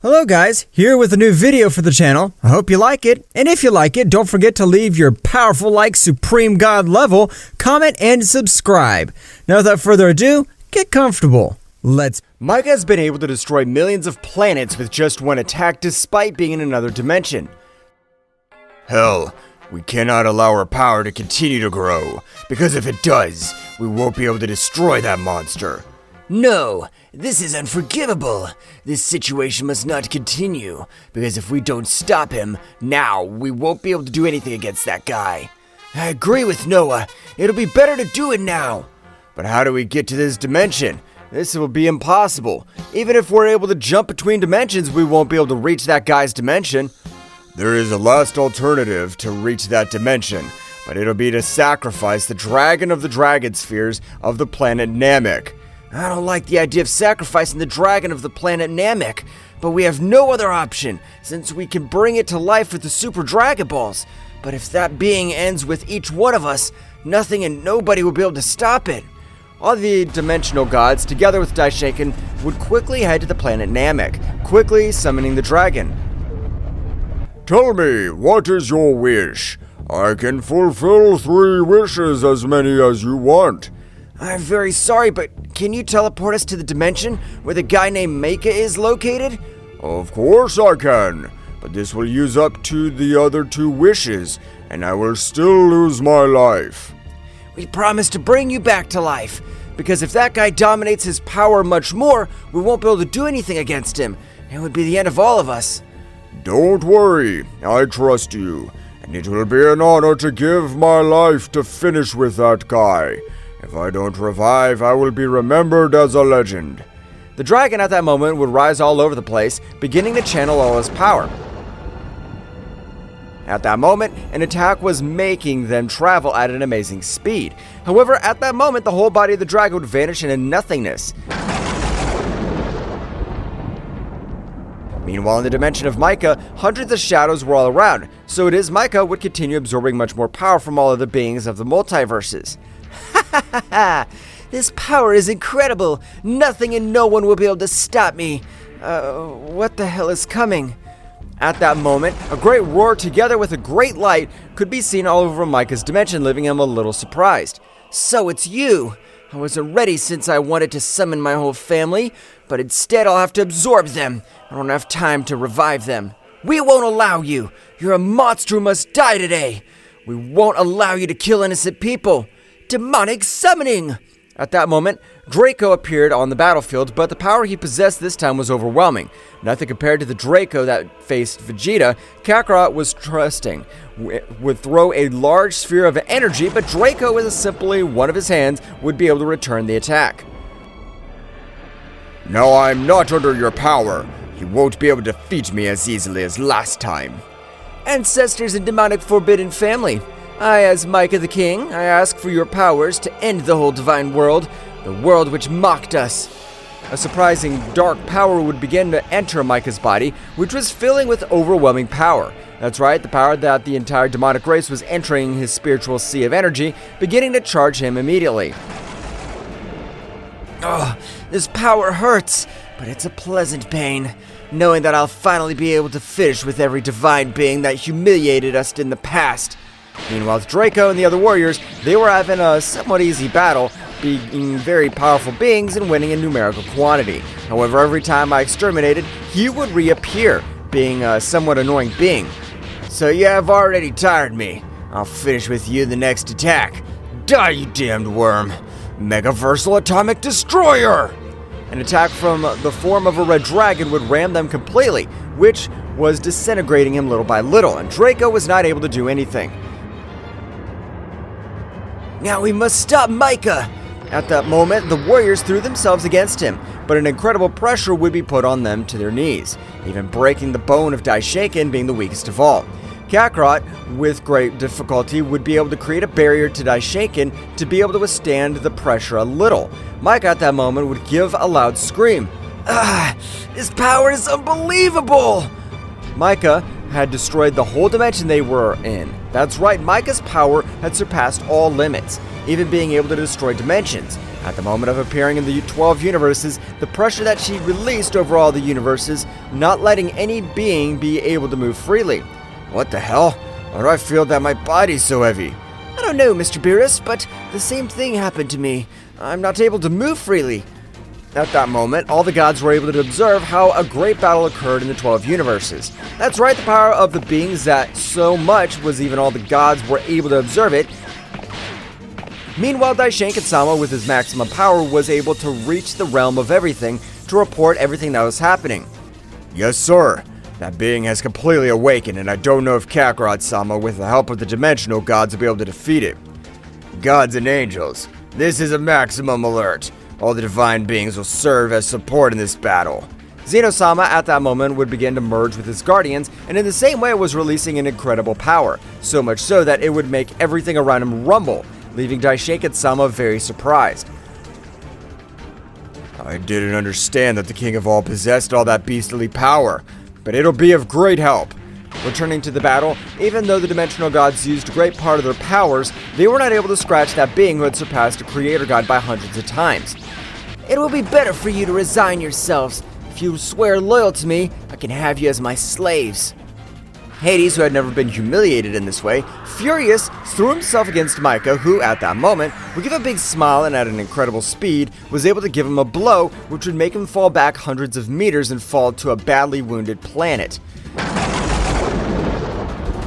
Hello guys, here with a new video for the channel. I hope you like it, and if you like it, don't forget to leave your powerful like Supreme God level, comment, and subscribe. Now without further ado, get comfortable. Micah has been able to destroy millions of planets with just one attack despite being in another dimension. Hell, we cannot allow our power to continue to grow, because if it does, we won't be able to destroy that monster. No, this is unforgivable. This situation must not continue, because if we don't stop him, now we won't be able to do anything against that guy. I agree with Noah. It'll be better to do it now. But how do we get to this dimension? This will be impossible. Even if we're able to jump between dimensions, we won't be able to reach that guy's dimension. There is a last alternative to reach that dimension, but it'll be to sacrifice the dragon of the dragon spheres of the planet Namek. I don't like the idea of sacrificing the dragon of the planet Namek, but we have no other option, since we can bring it to life with the Super Dragon Balls. But if that being ends with each one of us, nothing and nobody will be able to stop it. All the dimensional gods, together with Daishinkan, would quickly head to the planet Namek, quickly summoning the dragon. Tell me, what is your wish? I can fulfill 3 wishes, as many as you want. I'm very sorry, but can you teleport us to the dimension where the guy named Micah is located? Of course I can, but this will use up to the other 2 wishes, and I will still lose my life. We promise to bring you back to life, because if that guy dominates his power much more, we won't be able to do anything against him. It would be the end of all of us. Don't worry, I trust you, and it will be an honor to give my life to finish with that guy. If I don't revive, I will be remembered as a legend. The dragon at that moment would rise all over the place, beginning to channel all his power. At that moment, an attack was making them travel at an amazing speed. However, at that moment, the whole body of the dragon would vanish into nothingness. Meanwhile, in the dimension of Micah, hundreds of shadows were all around, so it is Micah would continue absorbing much more power from all other beings of the multiverses. Ha ha ha! This power is incredible! Nothing and no one will be able to stop me! What the hell is coming? At that moment, a great roar together with a great light could be seen all over Micah's dimension, leaving him a little surprised. So it's you! I wasn't ready since I wanted to summon my whole family, but instead I'll have to absorb them. I don't have time to revive them. We won't allow you! You're a monster who must die today! We won't allow you to kill innocent people! Demonic summoning! At that moment, Draco appeared on the battlefield, but the power he possessed this time was overwhelming. Nothing compared to the Draco that faced Vegeta. Kakarot was trusting, would throw a large sphere of energy, but Draco, with simply one of his hands, would be able to return the attack. Now I'm not under your power. You won't be able to defeat me as easily as last time. Ancestors and demonic forbidden family. I, as Micah the King, I ask for your powers to end the whole divine world, the world which mocked us. A surprising dark power would begin to enter Micah's body, which was filling with overwhelming power. That's right, the power that the entire demonic race was entering his spiritual sea of energy, beginning to charge him immediately. Oh, this power hurts, but it's a pleasant pain, knowing that I'll finally be able to finish with every divine being that humiliated us in the past. Meanwhile, with Draco and the other warriors, they were having a somewhat easy battle, being very powerful beings and winning in numerical quantity. However, every time I exterminated, he would reappear, being a somewhat annoying being. So you have already tired me. I'll finish with you the next attack. Die, you damned worm! Megaversal Atomic Destroyer! An attack from the form of a red dragon would ram them completely, which was disintegrating him little by little, and Draco was not able to do anything. Now we must stop Micah! At that moment, the warriors threw themselves against him, but an incredible pressure would be put on them to their knees, even breaking the bone of Daishinkan being the weakest of all. Kakarot, with great difficulty, would be able to create a barrier to Daishinken to be able to withstand the pressure a little. Micah at that moment would give a loud scream. Ah, this power is unbelievable! Micah had destroyed the whole dimension they were in. That's right, Micah's power had surpassed all limits, even being able to destroy dimensions. At the moment of appearing in the 12 universes, the pressure that she released over all the universes, not letting any being be able to move freely. What the hell? Why do I feel that my body's so heavy? I don't know, Mr. Beerus, but the same thing happened to me. I'm not able to move freely. At that moment, all the gods were able to observe how a great battle occurred in the 12 universes. That's right, the power of the beings that so much was even all the gods were able to observe it. Meanwhile, Daishinken-sama, with his maximum power, was able to reach the realm of everything to report everything that was happening. Yes, sir. That being has completely awakened, and I don't know if Kakarot-sama, with the help of the dimensional gods, will be able to defeat it. Gods and angels, this is a maximum alert. All the divine beings will serve as support in this battle. Zeno-sama at that moment would begin to merge with his guardians, and in the same way was releasing an incredible power, so much so that it would make everything around him rumble, leaving Daishinken-sama very surprised. I didn't understand that the King of All possessed all that beastly power, but it'll be of great help. Returning to the battle, even though the dimensional gods used a great part of their powers, they were not able to scratch that being who had surpassed a creator god by hundreds of times. It will be better for you to resign yourselves. If you swear loyal to me, I can have you as my slaves. Hades, who had never been humiliated in this way, furious, threw himself against Micah, who, at that moment, would give a big smile and at an incredible speed, was able to give him a blow, which would make him fall back hundreds of meters and fall to a badly wounded planet.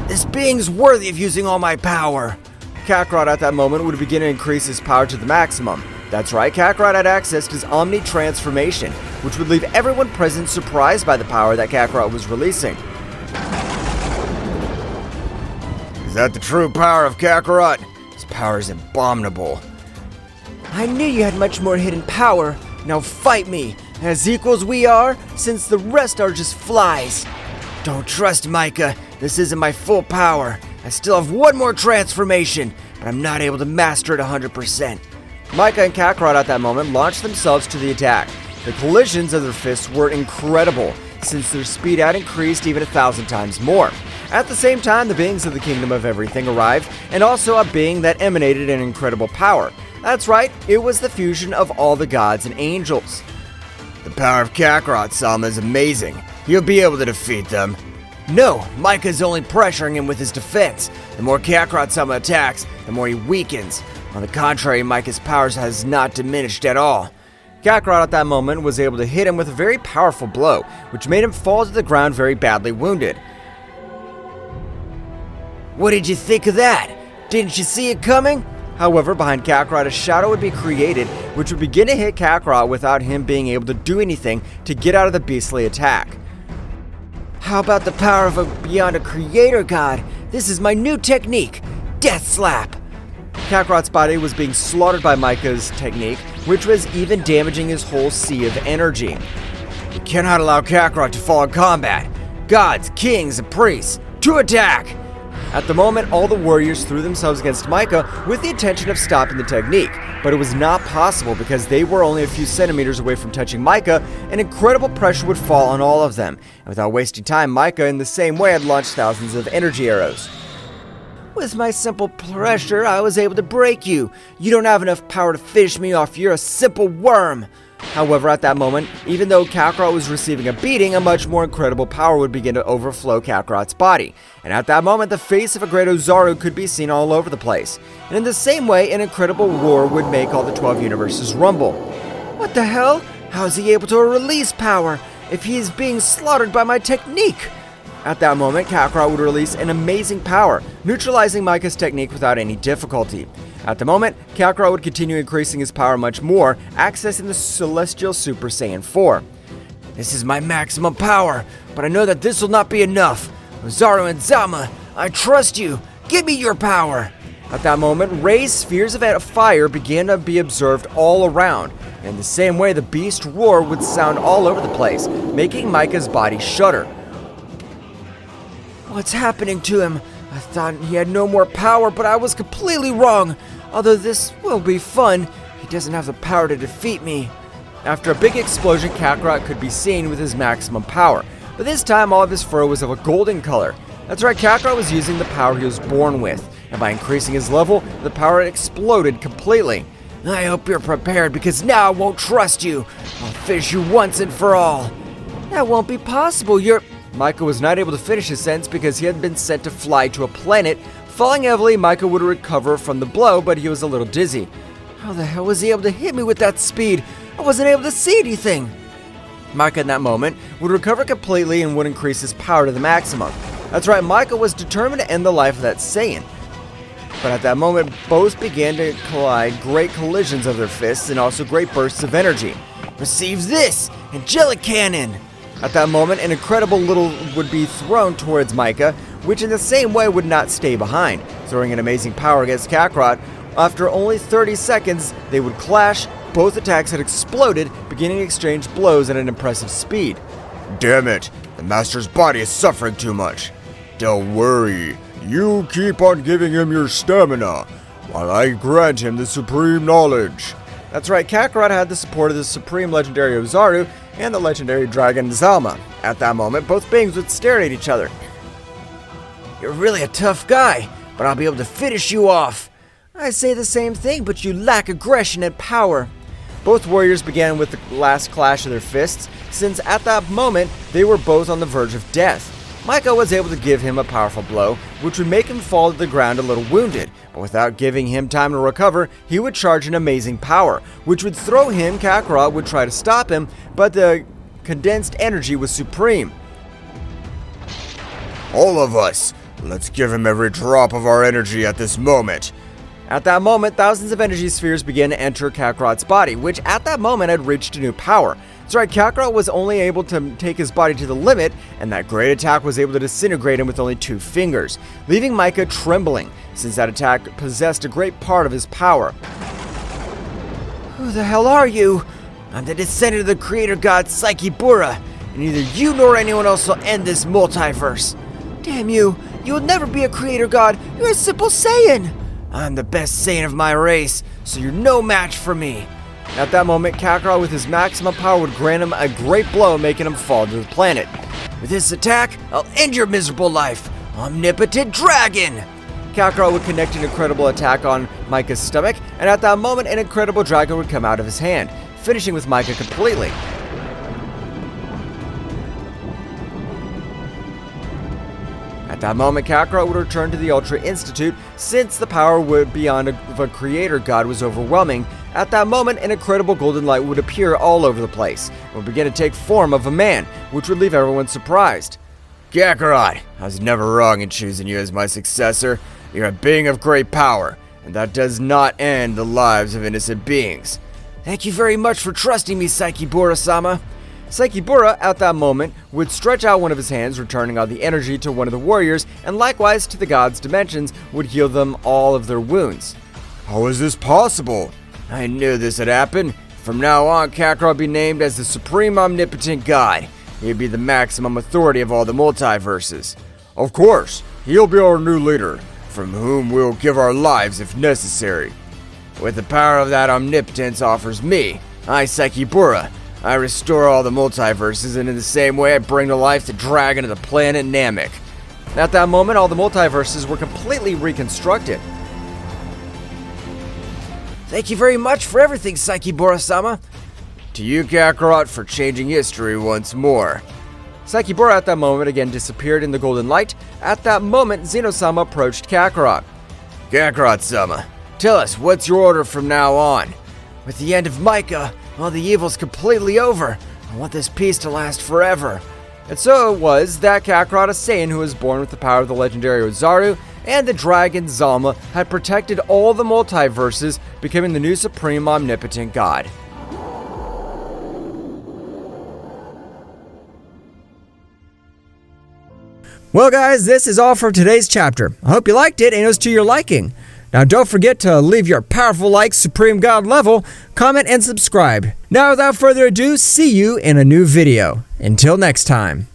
This being's worthy of using all my power. Kakarot at that moment would begin to increase his power to the maximum. That's right, Kakarot had access to his Omni transformation, which would leave everyone present surprised by the power that Kakarot was releasing. Is that the true power of Kakarot? His power is abominable. I knew you had much more hidden power. Now fight me, as equals we are, since the rest are just flies. Don't trust Micah. This isn't my full power. I still have one more transformation, but I'm not able to master it 100%. Micah and Kakarot at that moment launched themselves to the attack. The collisions of their fists were incredible, since their speed had increased even 1,000 times more. At the same time, the beings of the Kingdom of Everything arrived, and also a being that emanated an incredible power. That's right, it was the fusion of all the gods and angels. The power of Kakarot-sama is amazing. He'll be able to defeat them. No, Micah's only pressuring him with his defense. The more Kakarot-sama attacks, the more he weakens. On the contrary, Micah's powers has not diminished at all. Kakarot at that moment was able to hit him with a very powerful blow, which made him fall to the ground very badly wounded. What did you think of that? Didn't you see it coming? However, behind Kakarot, a shadow would be created, which would begin to hit Kakarot without him being able to do anything to get out of the beastly attack. How about the power of beyond a creator god? This is my new technique, Death Slap. Kakarot's body was being slaughtered by Micah's technique, which was even damaging his whole sea of energy. We cannot allow Kakarot to fall in combat. Gods, kings, and priests, to attack! At the moment, all the warriors threw themselves against Micah with the intention of stopping the technique, but it was not possible because they were only a few centimeters away from touching Micah, and incredible pressure would fall on all of them. And without wasting time, Micah in the same way had launched thousands of energy arrows. With my simple pressure, I was able to break you. You don't have enough power to finish me off. You're a simple worm. However, at that moment, even though Kakarot was receiving a beating, a much more incredible power would begin to overflow Kakarot's body. And at that moment, the face of a great Ozaru could be seen all over the place. And in the same way, an incredible roar would make all the 12 universes rumble. What the hell? How is he able to release power if he is being slaughtered by my technique? At that moment, Kakarot would release an amazing power, neutralizing Micah's technique without any difficulty. At the moment, Kakarot would continue increasing his power much more, accessing the Celestial Super Saiyan 4. This is my maximum power, but I know that this will not be enough. Ozaru and Zama, I trust you. Give me your power. At that moment, Ray's spheres of fire began to be observed all around. In the same way, the beast roar would sound all over the place, making Micah's body shudder. What's happening to him? I thought he had no more power, but I was completely wrong. Although this will be fun, he doesn't have the power to defeat me. After a big explosion, Kakarot could be seen with his maximum power, but this time all of his fur was of a golden color. That's right, Kakarot was using the power he was born with, and by increasing his level, the power exploded completely. I hope you're prepared, because now I won't trust you. I'll finish you once and for all. That won't be possible. Micah was not able to finish his sentence because he had been sent to fly to a planet. Falling heavily, Micah would recover from the blow, but he was a little dizzy. How the hell was he able to hit me with that speed? I wasn't able to see anything. Micah in that moment would recover completely and would increase his power to the maximum. That's right, Micah was determined to end the life of that Saiyan. But at that moment, both began to collide great collisions of their fists and also great bursts of energy. Receives this! Angelic Cannon! At that moment, an incredible little would be thrown towards Micah, which in the same way would not stay behind, throwing an amazing power against Kakarot. After only 30 seconds, they would clash. Both attacks had exploded, beginning to exchange blows at an impressive speed. Damn it, the Master's body is suffering too much. Don't worry, you keep on giving him your stamina, while I grant him the supreme knowledge. That's right, Kakarot had the support of the supreme legendary Ozaru and the legendary dragon Zeno-sama. At that moment, both beings would stare at each other. You're really a tough guy, but I'll be able to finish you off. I say the same thing, but you lack aggression and power. Both warriors began with the last clash of their fists, since at that moment, they were both on the verge of death. Micah was able to give him a powerful blow, which would make him fall to the ground a little wounded, but without giving him time to recover, he would charge an amazing power, which would throw him. Kakarot would try to stop him, but the condensed energy was supreme. All of us, let's give him every drop of our energy at this moment. At that moment, thousands of energy spheres began to enter Kakarot's body, which at that moment had reached a new power. That's right, Kakarot was only able to take his body to the limit, and that great attack was able to disintegrate him with only 2 fingers, leaving Micah trembling, since that attack possessed a great part of his power. Who the hell are you? I'm the descendant of the creator god Saikibura, and neither you nor anyone else will end this multiverse. Damn you, you will never be a creator god, you're a simple Saiyan. I'm the best Saiyan of my race, so you're no match for me. At that moment, Kakarot with his maximum power would grant him a great blow, making him fall to the planet. With this attack, I'll end your miserable life. Omnipotent Dragon! Kakarot would connect an incredible attack on Micah's stomach, and at that moment, an incredible dragon would come out of his hand, finishing with Micah completely. At that moment, Kakarot would return to the Ultra Institute, since the power beyond of a creator god was overwhelming. At that moment, an incredible golden light would appear all over the place, and would begin to take form of a man, which would leave everyone surprised. Kakarot, I was never wrong in choosing you as my successor. You're a being of great power, and that does not end the lives of innocent beings. Thank you very much for trusting me, Saikibura-sama. Saikibura, at that moment, would stretch out one of his hands, returning all the energy to one of the warriors, and likewise to the god's dimensions, would heal them all of their wounds. How is this possible? I knew this would happen. From now on, Kakarot will be named as the Supreme Omnipotent God. He'd be the maximum authority of all the multiverses. Of course, he'll be our new leader, from whom we'll give our lives if necessary. With the power of that omnipotence offers me, I, Saikibura, I restore all the multiverses, and in the same way I bring to life the dragon of the planet Namek. At that moment, all the multiverses were completely reconstructed. Thank you very much for everything, Saikibura-sama. To you, Kakarot, for changing history once more. Saikibura at that moment again disappeared in the golden light. At that moment, Zeno-sama approached Kakarot. Kakarot-sama, tell us, what's your order from now on? With the end of Micah, all the evil's completely over. I want this peace to last forever. And so it was that Kakarot, a Saiyan who was born with the power of the legendary Ozaru and the dragon Zalma, had protected all the multiverses, becoming the new supreme omnipotent god. Well guys, this is all for today's chapter. I hope you liked it and it was to your liking. Now don't forget to leave your powerful like Supreme God level, comment, and subscribe. Now without further ado, see you in a new video. Until next time.